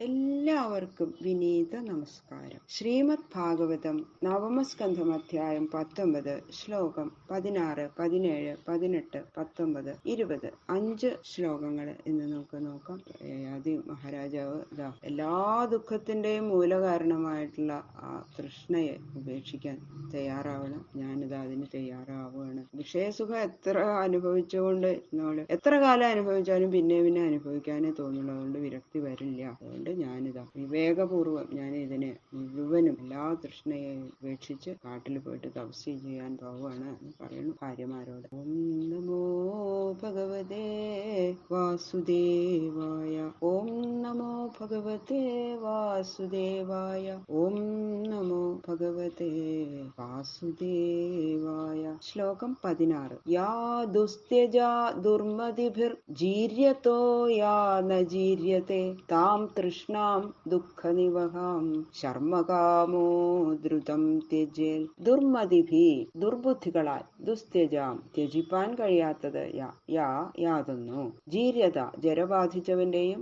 എല്ലാവർക്കും വിനീത നമസ്കാരം. ശ്രീമദ് ഭാഗവതം നവമസ്കന്ധം അധ്യായം 19 ശ്ലോകം 16, 17, 18, 19, 20 5 ശ്ലോകങ്ങൾ ഇന്ന് നമുക്ക് നോക്കാം. യയാതി മഹാരാജാവ് എല്ലാ ദുഃഖത്തിന്റെയും മൂലകാരണമായിട്ടുള്ള ആ തൃഷ്ണയെ ഉപേക്ഷിക്കാൻ തയ്യാറാവണം. ഞാനിതാ അതിന് തയ്യാറാവുകയാണ്. വിഷയസുഖം എത്ര അനുഭവിച്ചുകൊണ്ട് എത്ര കാലം അനുഭവിച്ചാലും പിന്നെ അനുഭവിക്കാനേ തോന്നുള്ളൂ. അതുകൊണ്ട് വിരക്തി വരില്ല. അതുകൊണ്ട് ഞാനിതാ വിവേകപൂർവം ഞാൻ ഇതിനെ മുഴുവനും എല്ലാ തൃഷ്ണയെയും ഉപേക്ഷിച്ച് കാട്ടിൽ പോയിട്ട് തപസ് ചെയ്യാൻ പോവുകയാണ് എന്ന് പറയുന്നു ഭാര്യമാരോട്. ഓം നമോ ഭഗവതേ വാസുദേവായ. ഓം നമോ ഭഗവതേ വാസുദേവായ. ഓം നമോ ഭഗവതേ വാസുദേവായ. ശ്ലോകം 16. യാ ദുസ്ത്യജാ ദുർമതിഭിർ ജീര്യതോ യാ ന ജീര്യത്തെ താം തൃഷ്ണാം ദുഃഖനിവഹാം ശർമ്മകാമോ ദ്രുതം ത്യജേൽ. ദുർമതിഭി ദുർബുദ്ധികളാൽ, ദുസ്ത്യജാം ത്യജിപ്പാൻ കഴിയാത്തത്, യാതൊന്നു, ജീര്യത ജരബാധിച്ചവന്റെയും,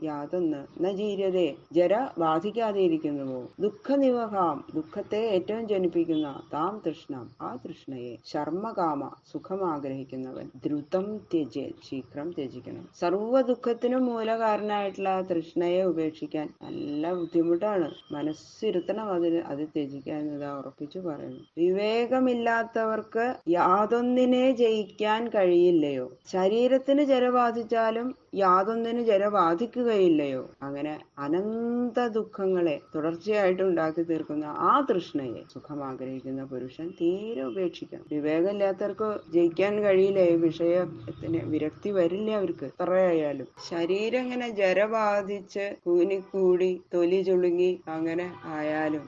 യാതൊന്ന്, ന ജീര്യതേ ജര ബാധിക്കാതെയിരിക്കുന്നുവോ, ദുഃഖനിവഹാം ദുഃഖത്തെ ഏറ്റവും ജനിപ്പിക്കുന്ന, താം തൃഷ്ണാം ആ തൃഷ്ണയെ, ശർമ്മകാമ സുഖം ആഗ്രഹിക്കുന്നവൻ, ദ്രുതം ത്യജേൽ ശീഘ്രം ത്യജിക്കണം. സർവ്വ ദുഃഖത്തിനും മൂലകാരനായിട്ടുള്ള ആ തൃഷ്ണയെ ഉപേക്ഷിക്കാൻ നല്ല ബുദ്ധിമുട്ടാണ്. മനസ്സിരുത്തണം അത് ത്യജിക്കാൻ എന്നതാ ഉറപ്പിച്ചു പറയുന്നു. വിവേകമില്ലാത്തവർക്ക് യാതൊന്നിനെ ജയിക്കാൻ കഴിയില്ലയോ. ശരീരത്തിന് ജര ബാധിച്ചാലും യാതൊന്നിന് ജര ബാധിക്കുകയില്ലയോ. അങ്ങനെ അനന്ത ദുഃഖങ്ങളെ തുടർച്ചയായിട്ട് ഉണ്ടാക്കി തീർക്കുന്ന ആ തൃഷ്ണയെ, സുഖം ആഗ്രഹിക്കുന്ന പുരുഷൻ തീരെ ഉപേക്ഷിക്കണം. വിവേകമില്ലാത്തവർക്ക് ജയിക്കാൻ കഴിയില്ല. ഈ വിഷയത്തിന് വിരക്തി വരില്ല അവർക്ക് എത്രയായാലും. ശരീരം ഇങ്ങനെ ജര ബാധിച്ച് കൂനിക്കൂടി തൊലി ചുളുങ്ങി അങ്ങനെ ആയാലും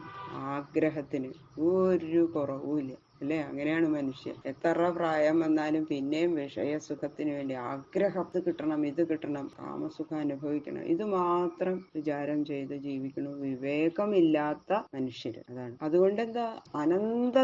ആഗ്രഹത്തിന് ഒരു കുറവുമില്ല അല്ലെ. അങ്ങനെയാണ് മനുഷ്യൻ. എത്ര പ്രായം വന്നാലും പിന്നെയും വിഷയസുഖത്തിന് വേണ്ടി ആഗ്രഹം, ഇത് കിട്ടണം, ഇത് കിട്ടണം, കാമസുഖം അനുഭവിക്കണം, ഇത് മാത്രം വിചാരം ചെയ്ത് ജീവിക്കണം വിവേകമില്ലാത്ത മനുഷ്യര്. അതാണ്. അതുകൊണ്ട് എന്താ, അനന്ത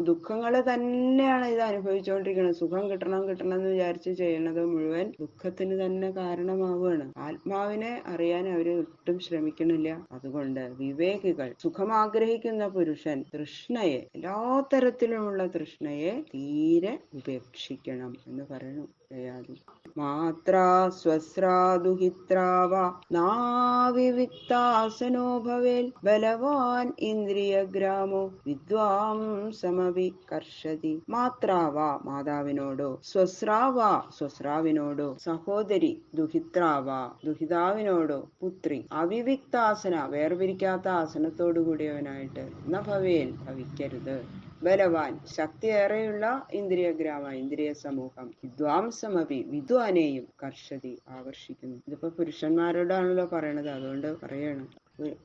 ദുഃഖങ്ങള് തന്നെയാണ് ഇത് അനുഭവിച്ചുകൊണ്ടിരിക്കുന്നത്. സുഖം കിട്ടണം എന്ന് വിചാരിച്ച് ചെയ്യണത് മുഴുവൻ ദുഃഖത്തിന് തന്നെ കാരണമാവുകയാണ്. ആത്മാവിനെ അറിയാൻ അവര് ഒട്ടും ശ്രമിക്കണില്ല. അതുകൊണ്ട് വിവേകികൾ, സുഖം ആഗ്രഹിക്കുന്ന പുരുഷൻ തൃഷ്ണയെ, എല്ലാ തരത്തിലുമുള്ള തൃഷ്ണയെ തീരെ ഉപേക്ഷിക്കണം എന്ന് പറയുന്നു യയാതി. മാത്രാ സ്വസ്രാ ദുഹിത്രാവ നാവിവിക്താസനോ ഭവേൽ ബലവാൻ ഇന്ദ്രിയഗ്രാമോ വിദ്വാം സമവി കർഷതി. മാത്രാവ മാതാവിനോടോ, സ്വസ്രാവ സ്വസ്രാവിനോടോ, സഹോദരി ദുഹിത്രാവ ദുഹിതാവിനോടോ, പുത്രി അവിവിക്താസന വേർപിരിക്കാത്ത ആസനത്തോടു കൂടിയവനായിട്ട് ന ഭവേൽ ഭവിക്കരുത്. ബലവാൻ ശക്തിയേറെയുള്ള ഇന്ദ്രിയഗ്രാമ ഇന്ദ്രിയ സമൂഹം, വിദ്വാംസമപി വിദ്വാനെയും കർഷതി ആകർഷിക്കുന്നു. ഇതിപ്പോ പുരുഷന്മാരോടാണല്ലോ പറയണത്. അതുകൊണ്ട് പറയണം,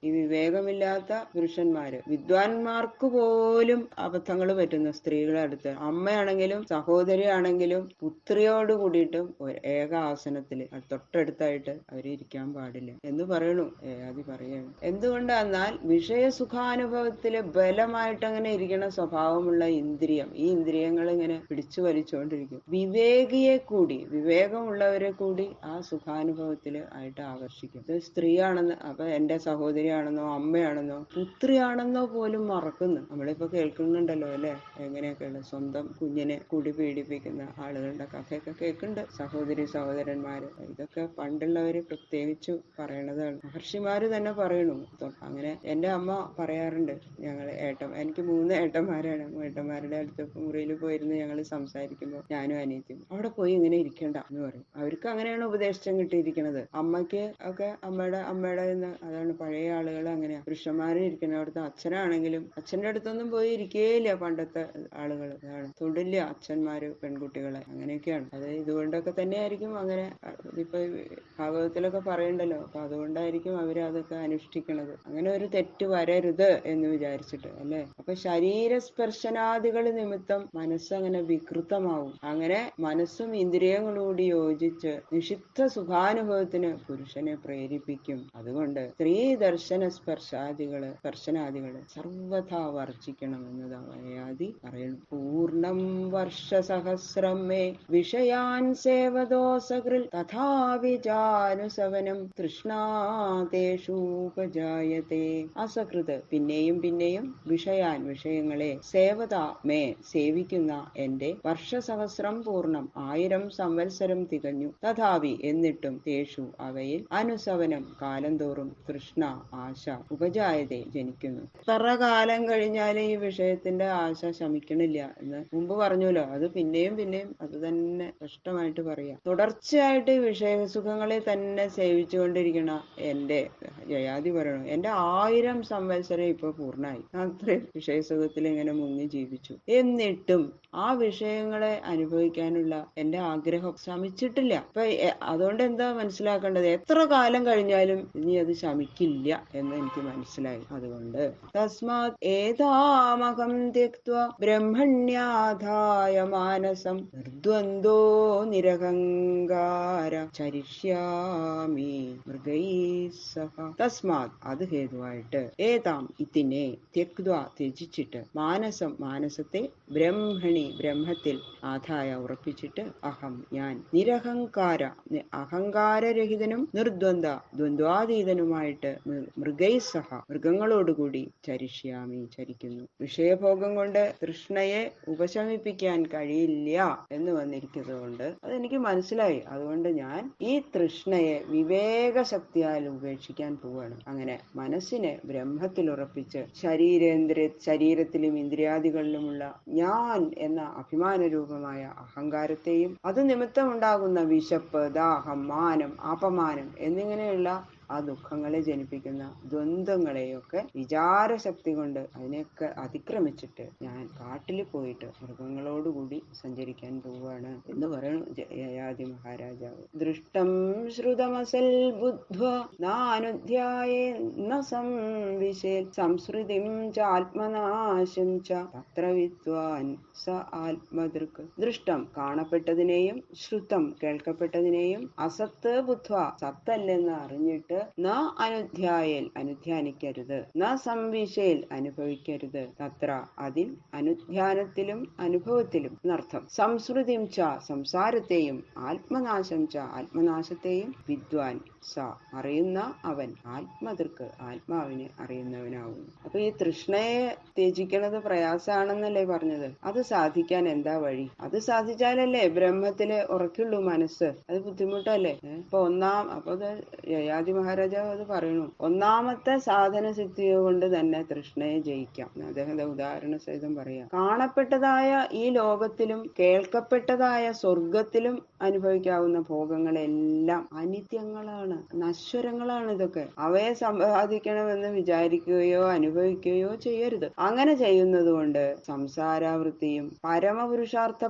ഈ വിവേകമില്ലാത്ത പുരുഷന്മാര്, വിദ്വാൻമാർക്ക് പോലും അബദ്ധങ്ങൾ പറ്റുന്ന സ്ത്രീകളെ അടുത്ത്, അമ്മയാണെങ്കിലും സഹോദരിയാണെങ്കിലും പുത്രിയോട് കൂടിയിട്ടും ഏക ആസനത്തില് തൊട്ടടുത്തായിട്ട് അവര് ഇരിക്കാൻ പാടില്ല എന്ന് പറയണു യയാതി പറയണം. എന്തുകൊണ്ടെന്നാൽ വിഷയസുഖാനുഭവത്തില് ബലമായിട്ട് അങ്ങനെ ഇരിക്കണ സ്വഭാവമുള്ള ഇന്ദ്രിയം, ഈ ഇന്ദ്രിയങ്ങൾ ഇങ്ങനെ പിടിച്ചു വലിച്ചുകൊണ്ടിരിക്കും. വിവേകിയെ കൂടി, വിവേകമുള്ളവരെ കൂടി ആ സുഖാനുഭവത്തില് ആയിട്ട് ആകർഷിക്കും. ഇത് സ്ത്രീയാണെന്ന്, അപ്പൊ എന്റെ സഹോദരിയാണെന്നോ അമ്മയാണെന്നോ പുത്രിയാണെന്നോ പോലും മറക്കുന്നു. നമ്മളിപ്പോ കേൾക്കുന്നുണ്ടല്ലോ അല്ലെ, എങ്ങനെയൊക്കെയുള്ള സ്വന്തം കുഞ്ഞിനെ കൂടി പീഡിപ്പിക്കുന്ന ആളുകളുടെ കഥയൊക്കെ കേൾക്കുന്നുണ്ട്. സഹോദരന്മാര്, ഇതൊക്കെ പണ്ടുള്ളവര് പ്രത്യേകിച്ചു പറയണതാണ്. മഹർഷിമാര് തന്നെ പറയണു. അങ്ങനെ എന്റെ അമ്മ പറയാറുണ്ട്, എനിക്ക് 3 ഏട്ടന്മാരാണ്. ഏട്ടന്മാരുടെ അടുത്ത് മുറിയിൽ പോയിരുന്ന് ഞങ്ങൾ സംസാരിക്കുമ്പോൾ ഞാനും അനിയത്തിയും അവിടെ പോയി ഇങ്ങനെ ഇരിക്കണ്ട എന്ന് പറയും. അവർക്ക് അങ്ങനെയാണ് ഉപദേശം കിട്ടിയിരിക്കുന്നത്. അമ്മയ്ക്ക് ഒക്കെ അമ്മയുടെ അതാണ് പഴയ ആളുകൾ അങ്ങനെയാ. പുരുഷന്മാരെ ഇരിക്കുന്നിടത്ത് അച്ഛനാണെങ്കിലും അച്ഛന്റെ അടുത്തൊന്നും പോയി ഇരിക്കേയില്ല പണ്ടത്തെ ആളുകൾ. അതാണ്, തൊടില്ല അച്ഛന്മാര് പെൺകുട്ടികളെ. അങ്ങനെയൊക്കെയാണ്. അത് ഇതുകൊണ്ടൊക്കെ തന്നെയായിരിക്കും അങ്ങനെ. ഇപ്പൊ ഭാഗവതത്തിലൊക്കെ പറയണ്ടല്ലോ. അപ്പൊ അതുകൊണ്ടായിരിക്കും അവര് അതൊക്കെ അനുഷ്ഠിക്കണത്. അങ്ങനെ ഒരു തെറ്റ് വരരുത് എന്ന് വിചാരിച്ചിട്ട് അല്ലെ. അപ്പൊ ശരീരസ്പർശനാദികൾ നിമിത്തം മനസ്സങ്ങനെ വികൃതമാവും. അങ്ങനെ മനസ്സും ഇന്ദ്രിയങ്ങളും കൂടി യോജിച്ച് നിഷിദ്ധ സുഖാനുഭവത്തിന് പുരുഷനെ പ്രേരിപ്പിക്കും. അതുകൊണ്ട് സ്ത്രീ ദർശന സ്പർശനാദികള് സർവഥാ വർജിക്കണം എന്നതാണ് യയാതി പറയുന്നു. പൂർണ്ണം വർഷസഹസ്രം മേ വിഷയാൻ സേവതോ സകൃൽ തഥാപി ജാനുസവനം തൃഷ്ണാതേഷൂപജായത്തെ. അസകൃത് പിന്നെയും പിന്നെയും വിഷയങ്ങളെ സേവത മേ സേവിക്കുന്ന എന്റെ വർഷസഹസ്രം പൂർണ്ണം 1000 സംവത്സരം തികഞ്ഞു. തഥാപി എന്നിട്ടും തേഷു അവയിൽ അനുസവനം കാലം തോറും തൃഷ്ണ ആശ ഉപജായതെ ജനിക്കുന്നു. എത്ര കാലം കഴിഞ്ഞാലും ഈ വിഷയത്തിന്റെ ആശ ശമിക്കണില്ല എന്ന് മുമ്പ് പറഞ്ഞല്ലോ. അത് പിന്നെയും പിന്നെയും അത് തന്നെ കഷ്ടമായിട്ട് പറയാം. തുടർച്ചയായിട്ട് വിഷയസുഖങ്ങളെ തന്നെ സേവിച്ചുകൊണ്ടിരിക്കണ എന്റെ ജയാതി പറയണു, എന്റെ 1000 സംവത്സരം ഇപ്പൊ പൂർണ്ണമായി. അത്രയും വിഷയസുഖത്തിൽ ഇങ്ങനെ മുങ്ങി ജീവിച്ചു. എന്നിട്ടും ആ വിഷയങ്ങളെ അനുഭവിക്കാനുള്ള എന്റെ ആഗ്രഹം ശമിച്ചിട്ടില്ല. അപ്പൊ അതുകൊണ്ട് എന്താ മനസ്സിലാക്കേണ്ടത്? എത്ര കാലം കഴിഞ്ഞാലും ഇനി അത് ശമിക്കില്ല എന്ന് എനിക്ക് മനസ്സിലായി. അതുകൊണ്ട് തസ്മാത് ഏതാമഹം ത്യക്ത്വാ ബ്രഹ്മണ്യാധായ മാനസം നിർദ്വന്ദ്വോ നിരഹങ്കാര ചരിഷ്യാമി മൃഗൈഃ സഹ. തസ്മാത് അത് ഹേതുവായിട്ട് ഏതാം ഇതിനെ ത്യക്ത്വാ ത്യജിച്ചിട്ട് മാനസത്തെ ബ്രഹ്മണി ബ്രഹ്മത്തിൽ ആധായ ഉറപ്പിച്ചിട്ട് അഹം ഞാൻ അഹങ്കാരരഹിതനും ദ്വന്ദ്വാതീതനുമായിട്ട് മൃഗൈസഹ മൃഗങ്ങളോടുകൂടി ചരിക്കുന്നു. വിഷയഭോഗം കൊണ്ട് തൃഷ്ണയെ ഉപശമിപ്പിക്കാൻ കഴിയില്ല എന്ന് വന്നിരിക്കുന്നതുകൊണ്ട് അതെനിക്ക് മനസ്സിലായി. അതുകൊണ്ട് ഞാൻ ഈ തൃഷ്ണയെ വിവേകശക്തിയാൽ ഉപേക്ഷിക്കാൻ പോവാണ്. അങ്ങനെ മനസ്സിനെ ബ്രഹ്മത്തിൽ ഉറപ്പിച്ച് ശരീരത്തിലും ഇന്ദ്രിയാദികളിലുമുള്ള ഞാൻ എന്ന അഭിമാനരൂപമായ അഹങ്കാരത്തെയും അത് നിമിത്തമുണ്ടാകുന്ന വിശപ്പ്, ദാഹം, മാനം, അപമാനം എന്നിങ്ങനെയുള്ള ആ ദുഃഖങ്ങളെ ജനിപ്പിക്കുന്ന ദ്വന്ദ്ങ്ങളെയൊക്കെ വിചാരശക്തി കൊണ്ട് അതിനെയൊക്കെ അതിക്രമിച്ചിട്ട് ഞാൻ കാട്ടിൽ പോയിട്ട് മൃഗങ്ങളോടുകൂടി സഞ്ചരിക്കാൻ പോവുകയാണ് എന്ന് പറയുന്നു യയാതി മഹാരാജാവ്. ദൃഷ്ടം ശ്രുതമസൽ ബുദ്ധ്വാ നാനുധ്യായേന്ന സംവിശേൽ സംസ്കൃതിം ചാത്മനാശം ച തത്ര വിദ്വാൻ സ ആത്മദൃക്. ദൃഷ്ടം കാണപ്പെട്ടതിനെയും ശ്രുതം കേൾക്കപ്പെട്ടതിനെയും അസത്ത് ബുദ്ധ്വാ സത്തല്ലെന്ന് അറിഞ്ഞിട്ട് ന അനുധ്യായേൽ അനുധ്യാനിക്കരുത്, ന സംവിശേൽ അനുഭവിക്കരുത്, തത്ര അതിൽ അനുധ്യാനത്തിലും അനുഭവത്തിലും എന്നർത്ഥം. സംസ്കൃതിം ച സംസാരത്തെയും ആത്മനാശം ച ആത്മനാശത്തെയും വിദ്വാൻ സ അറിയുന്ന അവൻ ആത്മദൃക് ആത്മാവിനെ അറിയുന്നവനാവുന്നു. അപ്പൊ ഈ തൃഷ്ണയെ ത്യജിക്കണത് പ്രയാസാണെന്നല്ലേ പറഞ്ഞത്? അത് സാധിക്കാൻ എന്താ വഴി? അത് സാധിച്ചാലല്ലേ ബ്രഹ്മത്തില് ഉറക്കുള്ളൂ മനസ്സ്. അത് ബുദ്ധിമുട്ടല്ലേ? അപ്പൊ യയാതി മഹാരാജാവ് അത് പറയണു. ഒന്നാമത്തെ സാധന സിദ്ധിയെ കൊണ്ട് തന്നെ തൃഷ്ണയെ ജയിക്കാം. അദ്ദേഹത്തെ ഉദാഹരണ സഹിതം പറയാം. കാണപ്പെട്ടതായ ഈ ലോകത്തിലും കേൾക്കപ്പെട്ടതായ സ്വർഗത്തിലും അനുഭവിക്കാവുന്ന ഭോഗങ്ങളെല്ലാം അനിത്യങ്ങളാണ്, നശ്വരങ്ങളാണ്. ഇതൊക്കെ അവയെ സമ്പാദിക്കണമെന്ന് വിചാരിക്കുകയോ അനുഭവിക്കുകയോ ചെയ്യരുത്. അങ്ങനെ ചെയ്യുന്നത് കൊണ്ട് സംസാരാവൃത്തിയും പരമപുരുഷാർത്ഥ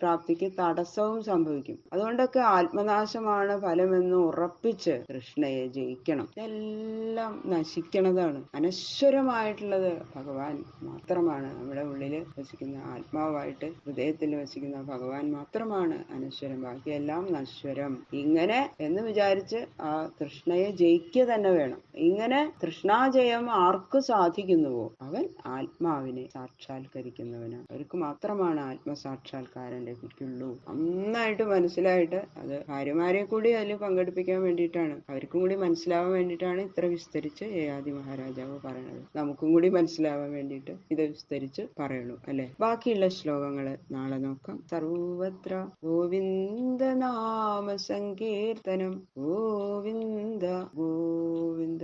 പ്രാപ്തിക്ക് തടസ്സവും സംഭവിക്കും. അതുകൊണ്ടൊക്കെ ആത്മനാശമാണ് ഫലമെന്ന് ഉറപ്പിച്ച് കൃഷ്ണയെ ജയിക്കണം. ഇതെല്ലാം നശിക്കണതാണ്. അനശ്വരമായിട്ടുള്ളത് ഭഗവാൻ മാത്രമാണ്. നമ്മുടെ ഉള്ളിൽ വസിക്കുന്ന ആത്മാവായിട്ട് ഹൃദയത്തിൽ വസിക്കുന്ന ഭഗവാൻ മാത്രമാണ് അനശ്വരം, ബാക്കിയെല്ലാം നശ്വരം. ഇങ്ങനെ എന്ന് വിചാരിച്ച് ആ കൃഷ്ണയെ ജയിക്കുക തന്നെ വേണം. ഇങ്ങനെ തൃഷ്ണാജയം ആർക്ക് സാധിക്കുന്നുവോ അവൻ ആത്മാവിനെ സാക്ഷാത്കരിക്കുന്നവനാണ്. അവർക്ക് മാത്രമാണ് ആത്മസാക്ഷാത്കാരം ലഭിക്കുള്ളൂ. നന്നായിട്ട് മനസ്സിലായിട്ട് അത് ഭാര്യമാരെ കൂടി അതിൽ പങ്കെടുപ്പിക്കാൻ വേണ്ടിയിട്ടാണ്, അവർക്കും കൂടി മനസ്സിലാവാൻ വേണ്ടിയിട്ടാണ് ഇത്ര വിസ്തരിച്ച് യയാതി മഹാരാജാവ് പറയണത്. നമുക്കും കൂടി മനസ്സിലാവാൻ വേണ്ടിയിട്ട് ഇത് വിസ്തരിച്ച് പറയണു അല്ലെ. ബാക്കിയുള്ള ശ്ലോകങ്ങള് നാളെ നോക്കാം. സർവത്ര ഗോവിന്ദ നാമ സങ്കീർത്തനം ഗോവിന്ദ ഗോവിന്ദ.